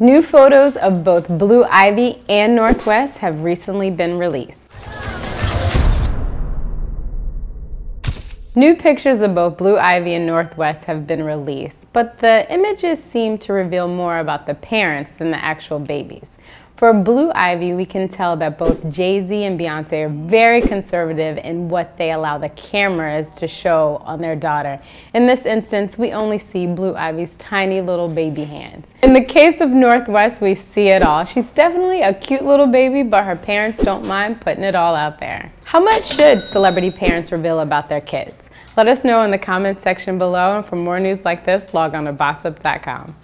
New photos of both Blue Ivy and North West have recently been released. New pictures of both Blue Ivy and North West have been released, but the images seem to reveal more about the parents than the actual babies. For Blue Ivy, we can tell that both Jay-Z and Beyonce are very conservative in what they allow the cameras to show on their daughter. In this instance, we only see Blue Ivy's tiny little baby hands. In the case of North West, we see it all. She's definitely a cute little baby, but her parents don't mind putting it all out there. How much should celebrity parents reveal about their kids? Let us know in the comments section below, and for more news like this, log on to Bossup.com.